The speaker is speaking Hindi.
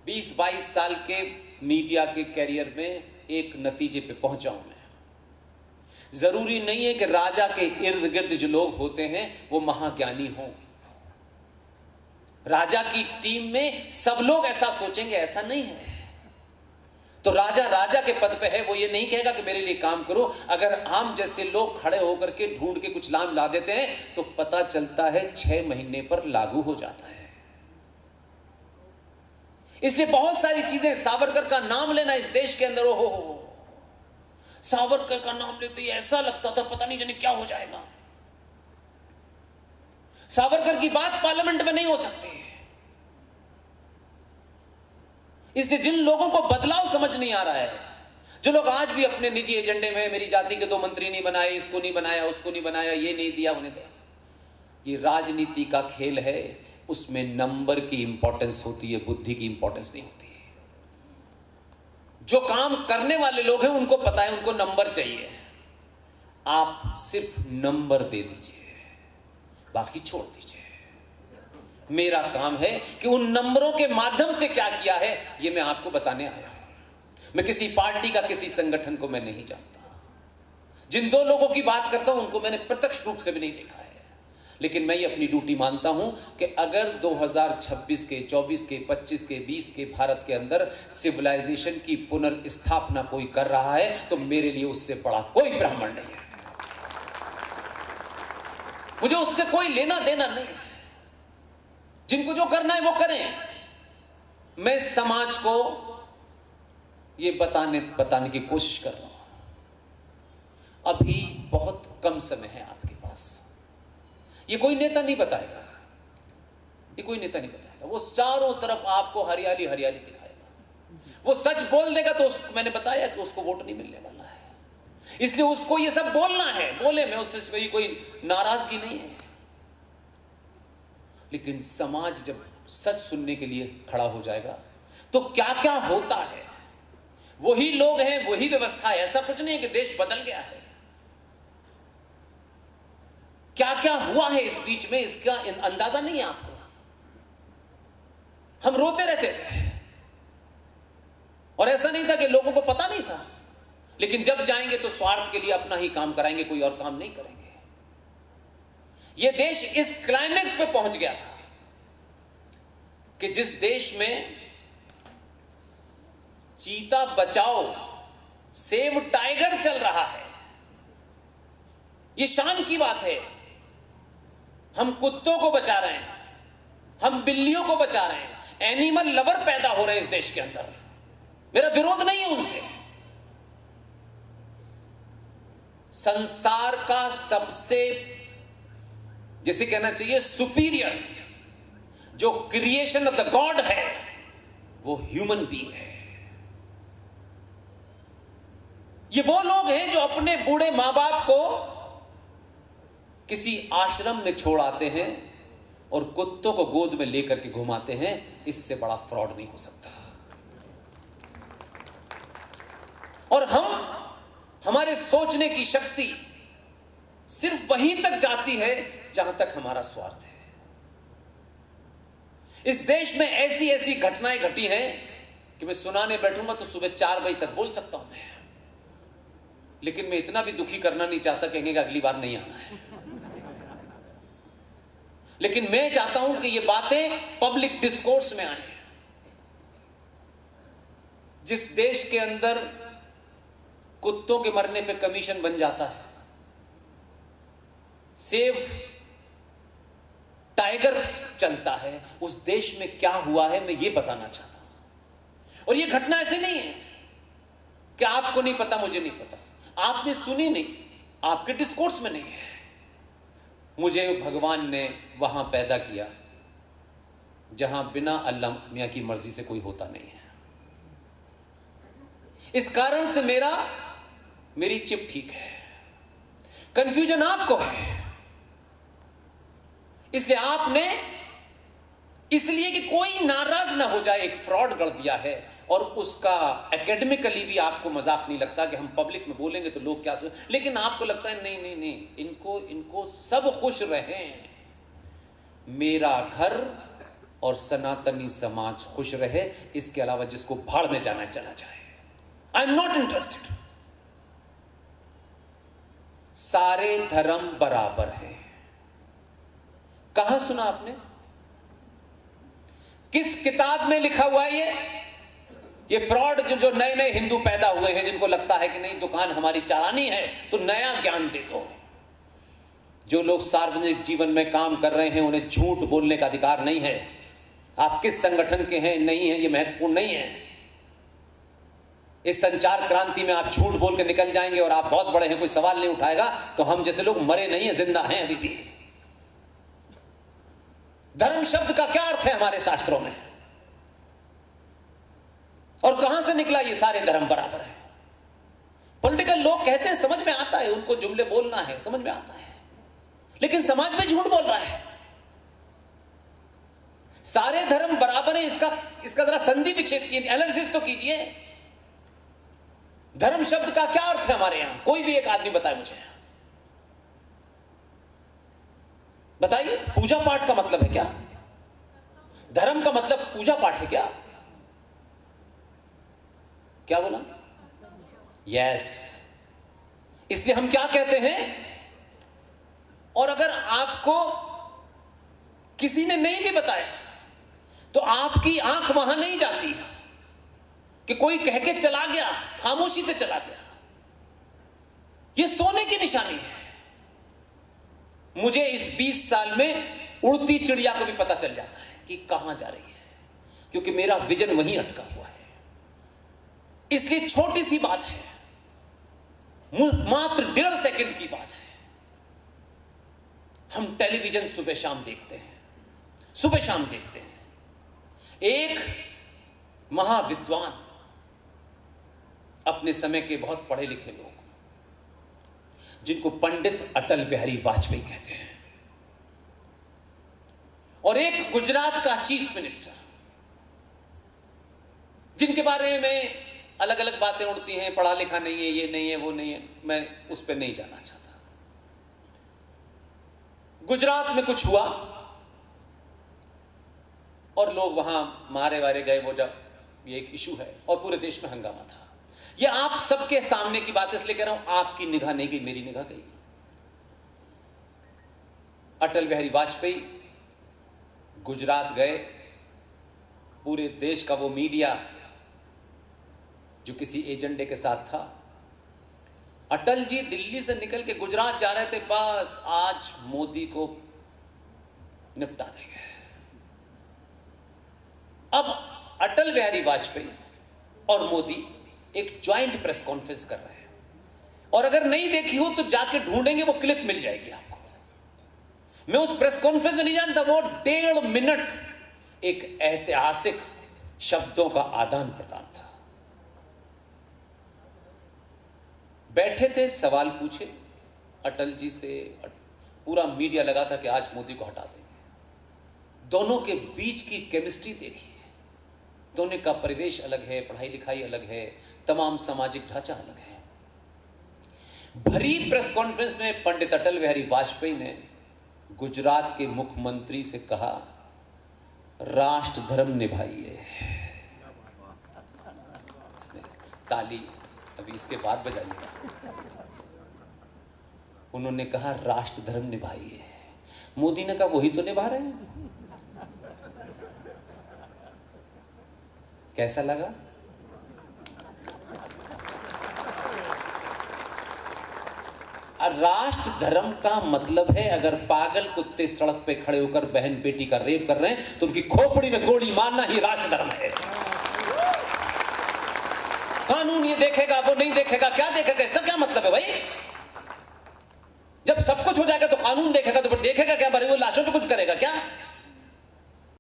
20-22 साल के मीडिया के कैरियर में एक नतीजे पे पहुंचा हूं मैं। जरूरी नहीं है कि राजा के इर्द गिर्द जो लोग होते हैं वो महाज्ञानी हों। राजा की टीम में सब लोग ऐसा सोचेंगे, ऐसा नहीं है। तो राजा राजा के पद पे है, वो ये नहीं कहेगा कि मेरे लिए काम करो। अगर हम जैसे लोग खड़े होकर के ढूंढ के कुछ लाम ला देते हैं तो पता चलता है 6 महीने पर लागू हो जाता है। इसलिए बहुत सारी चीजें, सावरकर का नाम लेना इस देश के अंदर, हो सावरकर का नाम लेते ही ऐसा लगता था पता नहीं जाने क्या हो जाएगा। सावरकर की बात पार्लियामेंट में नहीं हो सकती। इसलिए जिन लोगों को बदलाव समझ नहीं आ रहा है, जो लोग आज भी अपने निजी एजेंडे में मेरी जाति के 2 मंत्री नहीं बनाए, इसको नहीं बनाया, उसको नहीं बनाया, ये नहीं दिया, उन्हें दिया, ये राजनीति का खेल है। उसमें नंबर की इंपॉर्टेंस होती है, बुद्धि की इंपॉर्टेंस नहीं होती है। जो काम करने वाले लोग हैं उनको पता है उनको नंबर चाहिए। आप सिर्फ नंबर दे दीजिए, बाकी छोड़ दीजिए। मेरा काम है कि उन नंबरों के माध्यम से क्या किया है ये मैं आपको बताने आया हूं। मैं किसी पार्टी का, किसी संगठन को मैं नहीं जानता। जिन 2 लोगों की बात करता हूं उनको मैंने प्रत्यक्ष रूप से भी नहीं देखा है। लेकिन मैं ये अपनी ड्यूटी मानता हूं कि अगर 2026 के, 24 के, 25 के, 20 के भारत के अंदर सिविलाइजेशन की पुनर्स्थापना कोई कर रहा है तो मेरे लिए उससे बड़ा कोई ब्राह्मण नहीं है। मुझे उससे कोई लेना देना नहीं है। जिनको जो करना है वो करें। मैं समाज को ये बताने की कोशिश कर रहा हूं। अभी बहुत कम समय है आपके पास। ये कोई नेता नहीं बताएगा, ये कोई नेता नहीं बताएगा। वो चारों तरफ आपको हरियाली हरियाली दिखाएगा। वो सच बोल देगा तो मैंने बताया कि उसको वोट नहीं मिलने वाला है, इसलिए उसको ये सब बोलना है। बोले, मैं उससे मेरी कोई नाराजगी नहीं है। लेकिन समाज जब सच सुनने के लिए खड़ा हो जाएगा तो क्या क्या होता है, वही लोग हैं, वही व्यवस्था है। ऐसा कुछ नहीं है कि देश बदल गया है। क्या क्या हुआ है इस बीच में, इसका अंदाजा नहीं है आपको। हम रोते रहते थे और ऐसा नहीं था कि लोगों को पता नहीं था। लेकिन जब जाएंगे तो स्वार्थ के लिए अपना ही काम कराएंगे, कोई और काम नहीं करेंगे। यह देश इस क्लाइमेक्स पे पहुंच गया था कि जिस देश में चीता बचाओ, सेव टाइगर चल रहा है, यह शान की बात है। हम कुत्तों को बचा रहे हैं, हम बिल्लियों को बचा रहे हैं। एनिमल लवर पैदा हो रहे हैं इस देश के अंदर। मेरा विरोध नहीं है उनसे। संसार का सबसे, जैसे कहना चाहिए, सुपीरियर जो क्रिएशन ऑफ द गॉड है वो ह्यूमन बीइंग है। ये वो लोग हैं जो अपने बूढ़े मां बाप को किसी आश्रम में छोड़ आते हैं और कुत्तों को गोद में लेकर के घुमाते हैं। इससे बड़ा फ्रॉड नहीं हो सकता। और हमारे सोचने की शक्ति सिर्फ वहीं तक जाती है जहां तक हमारा स्वार्थ है। इस देश में ऐसी ऐसी घटनाएं घटी हैं कि मैं सुनाने बैठूंगा तो सुबह 4 बजे तक बोल सकता हूं मैं। लेकिन मैं इतना भी दुखी करना नहीं चाहता, कहेंगे कि अगली बार नहीं आना है। लेकिन मैं चाहता हूं कि ये बातें पब्लिक डिस्कोर्स में आए। जिस देश के अंदर कुत्तों के मरने पे कमीशन बन जाता है, सेव टाइगर चलता है, उस देश में क्या हुआ है मैं ये बताना चाहता हूं। और ये घटना ऐसी नहीं है कि आपको नहीं पता, मुझे नहीं पता, आपने सुनी नहीं, आपके डिस्कोर्स में नहीं है। मुझे भगवान ने वहां पैदा किया जहां बिना अल्लाह मियां की मर्जी से कोई होता नहीं है। इस कारण से मेरी चिप ठीक है। कंफ्यूजन आपको है, इसलिए आपने, इसलिए कि कोई नाराज ना हो जाए, एक फ्रॉड कर दिया है। और उसका एकेडमिकली भी आपको मजाक नहीं लगता कि हम पब्लिक में बोलेंगे तो लोग क्या सोच, लेकिन आपको लगता है नहीं नहीं नहीं, इनको सब खुश रहें। मेरा घर और सनातनी समाज खुश रहे, इसके अलावा जिसको भाड़ में जाना है चला जाए। I am not interested. सारे धर्म बराबर है, कहां सुना आपने? किस किताब में लिखा हुआ है ये फ्रॉड? जो नए नए हिंदू पैदा हुए हैं, जिनको लगता है कि नहीं दुकान हमारी चलानी है तो नया ज्ञान दे दो। जो लोग सार्वजनिक जीवन में काम कर रहे हैं उन्हें झूठ बोलने का अधिकार नहीं है। आप किस संगठन के हैं नहीं है ये महत्वपूर्ण नहीं है। इस संचार क्रांति में आप झूठ बोल के निकल जाएंगे और आप बहुत बड़े हैं, कोई सवाल नहीं उठाएगा, तो हम जैसे लोग मरे नहीं है, जिंदा हैं अभी भी। धर्म शब्द का क्या अर्थ है हमारे शास्त्रों में, और कहां से निकला ये सारे धर्म बराबर है? पॉलिटिकल लोग कहते हैं, समझ में आता है, उनको जुमले बोलना है, समझ में आता है, लेकिन समाज में झूठ बोल रहा है। सारे धर्म बराबर है, इसका जरा संधि विच्छेद कीजिए, एनालिसिस तो कीजिए। धर्म शब्द का क्या अर्थ है हमारे यहां? कोई भी एक आदमी बताए मुझे, बताइए। पूजा पाठ का मतलब है क्या? धर्म का मतलब पूजा पाठ है क्या? क्या बोला? यस। इसलिए हम क्या कहते हैं, और अगर आपको किसी ने नहीं भी बताया तो आपकी आंख वहां नहीं जाती कि कोई कह के चला गया, खामोशी से चला गया। यह सोने की निशानी है। मुझे इस 20 साल में उड़ती चिड़िया को भी पता चल जाता है कि कहां जा रही है, क्योंकि मेरा विजन वहीं अटका हुआ है। इसलिए छोटी सी बात है, मात्र 1.5 सेकंड की बात है। हम टेलीविजन सुबह शाम देखते हैं, सुबह शाम देखते हैं। एक महाविद्वान, अपने समय के बहुत पढ़े लिखे लोग, जिनको पंडित अटल बिहारी वाजपेयी कहते हैं, और एक गुजरात का चीफ मिनिस्टर, जिनके बारे में अलग अलग बातें उड़ती हैं, पढ़ा लिखा नहीं है, ये नहीं है, वो नहीं है, मैं उस पर नहीं जाना चाहता। गुजरात में कुछ हुआ और लोग वहां मारे वारे गए, वो जब ये एक इशू है और पूरे देश में हंगामा था। ये आप सबके सामने की बात इसलिए कह रहा हूं, आपकी निगाह नहीं गई, मेरी निगाह गई। अटल बिहारी वाजपेयी गुजरात गए, पूरे देश का वो मीडिया जो किसी एजेंडे के साथ था, अटल जी दिल्ली से निकल के गुजरात जा रहे थे, बस आज मोदी को निपटा देंगे। अब अटल बिहारी वाजपेयी और मोदी एक ज्वाइंट प्रेस कॉन्फ्रेंस कर रहे हैं, और अगर नहीं देखी हो तो जाके ढूंढेंगे, वो क्लिप मिल जाएगी आपको। मैं उस प्रेस कॉन्फ्रेंस में नहीं जानता, वो 1.5 मिनट एक ऐतिहासिक शब्दों का आदान प्रदान था। बैठे थे, सवाल पूछे अटल जी से, पूरा मीडिया लगा था कि आज मोदी को हटा देंगे। दोनों के बीच की केमिस्ट्री देखिए, दोनों का परिवेश अलग है, पढ़ाई लिखाई अलग है, तमाम सामाजिक ढांचा अलग है। भरी प्रेस कॉन्फ्रेंस में पंडित अटल बिहारी वाजपेयी ने गुजरात के मुख्यमंत्री से कहा, राष्ट्र धर्म निभाइए। ताली अभी इसके बाद बजाइएगा। उन्होंने कहा राष्ट्र धर्म निभाइए। मोदी ने कहा वही तो निभा रहे हैं। कैसा लगा? राष्ट्र धर्म का मतलब है, अगर पागल कुत्ते सड़क पे खड़े होकर बहन बेटी का रेप कर रहे हैं तो उनकी खोपड़ी में गोली मारना ही राष्ट्र धर्म है। कानून ये देखेगा, वो नहीं देखेगा, क्या देखेगा? इसका क्या मतलब है भाई? जब सब कुछ हो जाएगा तो कानून देखेगा, तो फिर देखेगा क्या? वो लाशों पे कुछ करेगा क्या?